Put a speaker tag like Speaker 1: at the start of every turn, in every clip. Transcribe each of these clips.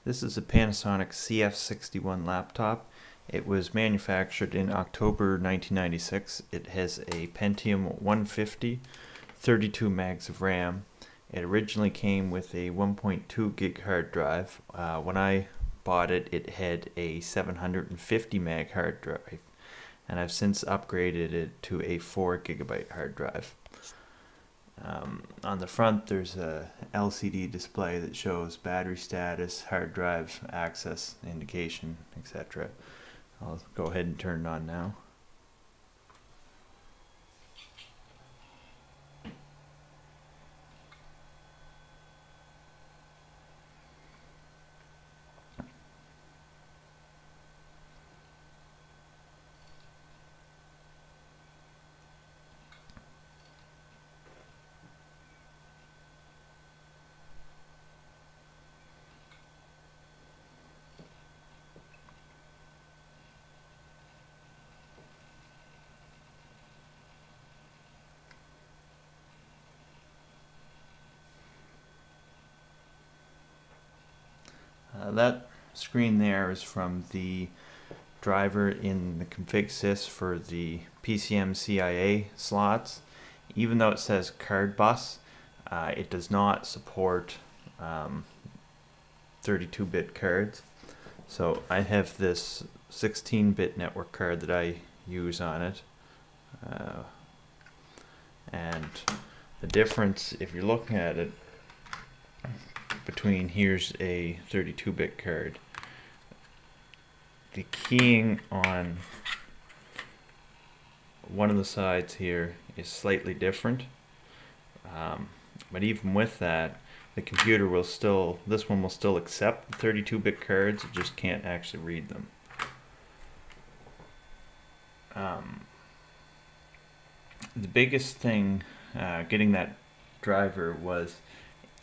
Speaker 1: This is a Panasonic CF-61 laptop. It was manufactured in October 1996. It has a Pentium 150, 32 megs of RAM. It originally came with a 1.2 gig hard drive. When I bought it, it had a 750 meg hard drive, and I've since upgraded it to a 4 gigabyte hard drive. On the front there's a LCD display that shows battery status, hard drive access indication, etc. I'll go ahead and turn it on now. That screen there is from the driver in the config sys for the PCMCIA slots. Even though it says Cardbus, it does not support 32-bit cards. So I have this 16-bit network card that I use on it. And the difference, if you're looking at it, between here's a 32-bit card, the keying on one of the sides here is slightly different, but even with that, the computer will still, this one will still accept the 32-bit cards, it just can't actually read them. The biggest thing getting that driver was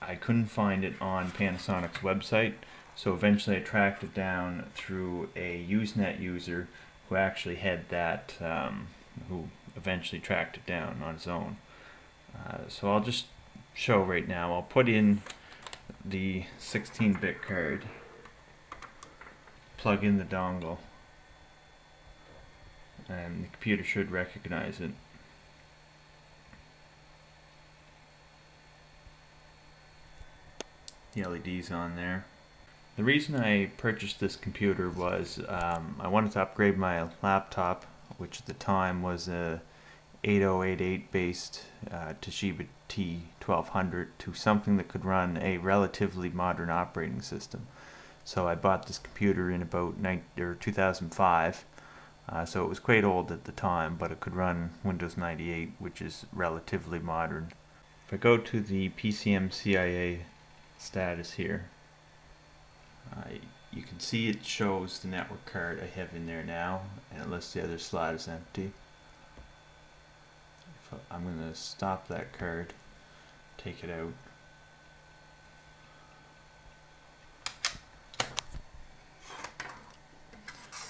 Speaker 1: I couldn't find it on Panasonic's website, so eventually I tracked it down through a Usenet user who actually had that, who eventually tracked it down on his own. So I'll just show right now. I'll put in the 16-bit card, plug in the dongle, and the computer should recognize it. The LED's on there. The reason I purchased this computer was I wanted to upgrade my laptop, which at the time was a 8088 based Toshiba T1200, to something that could run a relatively modern operating system. So I bought this computer in about 2005, so it was quite old at the time, but it could run Windows 98, which is relatively modern. If I go to the PCMCIA status here, you can see it shows the network card I have in there now, and it lists the other slot is empty. I'm going to stop that card, take it out,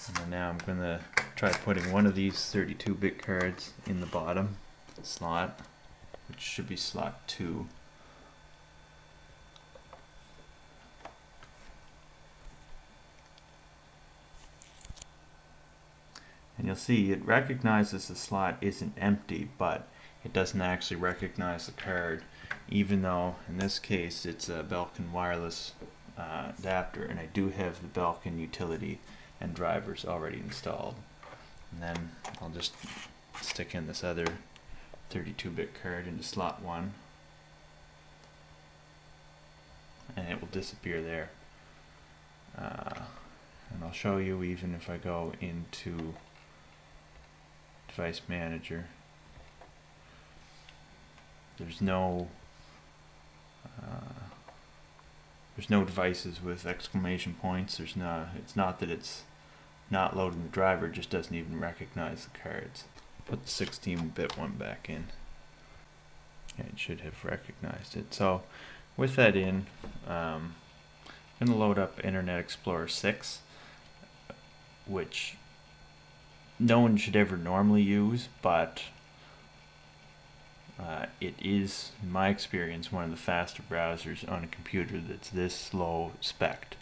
Speaker 1: and then now I'm going to try putting one of these 32-bit cards in the bottom slot, which should be slot 2. And you'll see it recognizes the slot isn't empty, but it doesn't actually recognize the card, even though in this case it's a Belkin wireless adapter, and I do have the Belkin utility and drivers already installed. And then I'll just stick in this other 32-bit card into slot 1, and it will disappear there. And I'll show you even if I go into Device Manager. There's no devices with exclamation points. It's not that it's not loading the driver, it just doesn't even recognize the cards. Put the 16-bit one back in, and it should have recognized it. So with that in, I'm going to load up Internet Explorer 6, which no one should ever normally use, but it is, in my experience, one of the faster browsers on a computer that's this low spec'd.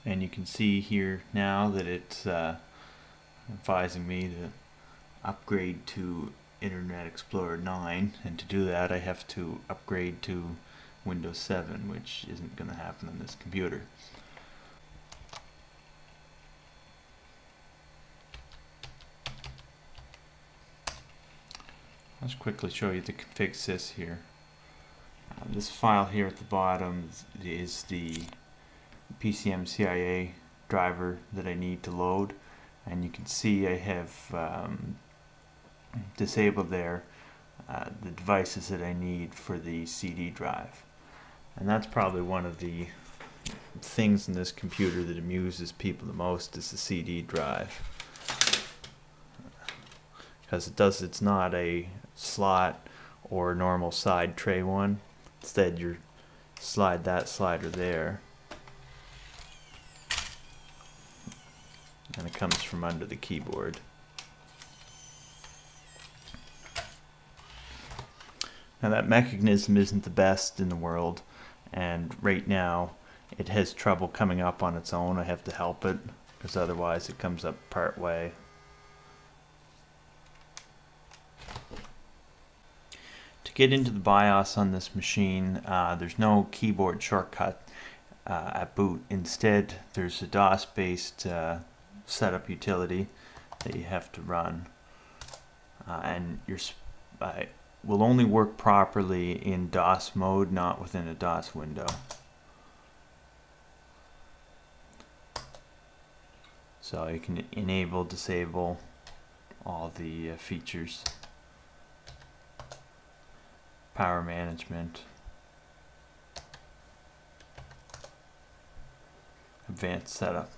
Speaker 1: and you can see here now that it's advising me to upgrade to Internet Explorer 9, and to do that I have to upgrade to Windows 7, which isn't going to happen on this computer. Let's quickly show you the config sys here. This file here at the bottom is the PCMCIA driver that I need to load, and you can see I have disabled there the devices that I need for the CD drive. And that's probably one of the things in this computer that amuses people the most, is the CD drive. Because it's not a slot or normal side tray one. Instead, you slide that slider there, and it comes from under the keyboard. Now that mechanism isn't the best in the world, and right now it has trouble coming up on its own. I have to help it, because otherwise it comes up part way. To get into the BIOS on this machine, there's no keyboard shortcut at boot. Instead, there's a DOS-based setup utility that you have to run, and will only work properly in DOS mode, not within a DOS window. So you can enable, disable all the features. Power management, advanced setup.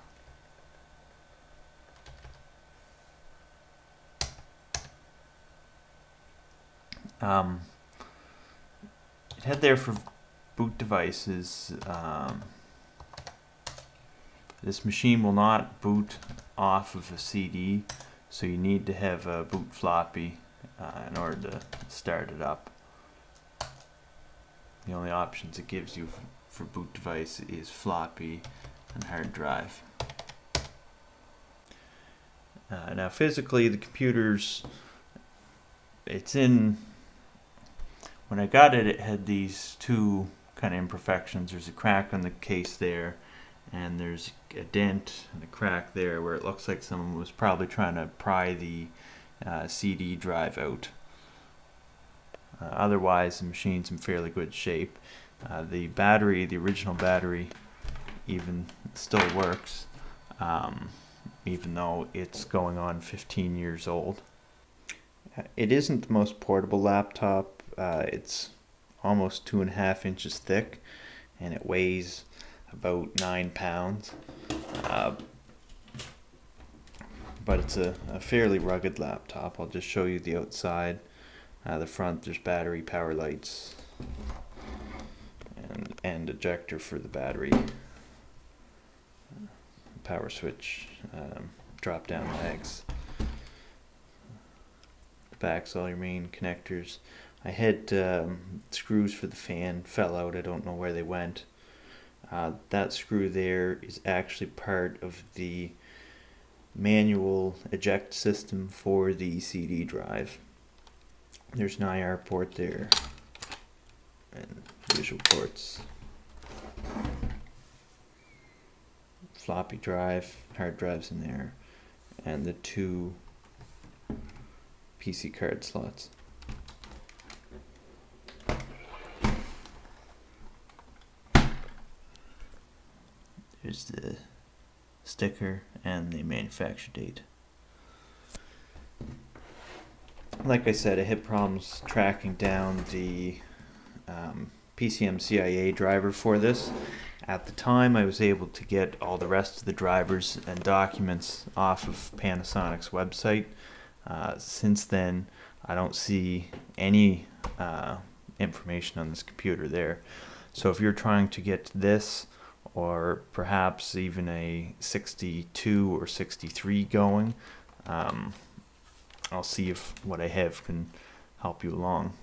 Speaker 1: It had there for boot devices. This machine will not boot off of a CD, so you need to have a boot floppy in order to start it up. The only options it gives you for boot device is floppy and hard drive. Now physically the computer's, when I got it, it had these two kind of imperfections. There's a crack on the case there, and there's a dent and a crack there where it looks like someone was probably trying to pry the CD drive out. Otherwise, the machine's in fairly good shape. The battery, the original battery, even still works, even though it's going on 15 years old. It isn't the most portable laptop. It's almost 2.5 inches thick, and it weighs about 9 pounds. But it's a fairly rugged laptop. I'll just show you the outside. The front, there's battery, power lights, and ejector for the battery, power switch, drop down legs. The back's all your main connectors. I had screws for the fan, fell out, I don't know where they went. That screw there is actually part of the manual eject system for the CD drive. There's an IR port there, and visual ports, floppy drive, hard drives in there, and the two PC card slots. There's the sticker and the manufacture date. Like I said, I had problems tracking down the PCMCIA driver for this. At the time, I was able to get all the rest of the drivers and documents off of Panasonic's website. Since then, I don't see any information on this computer there. So if you're trying to get this, or perhaps even a 62 or 63 going, I'll see if what I have can help you along.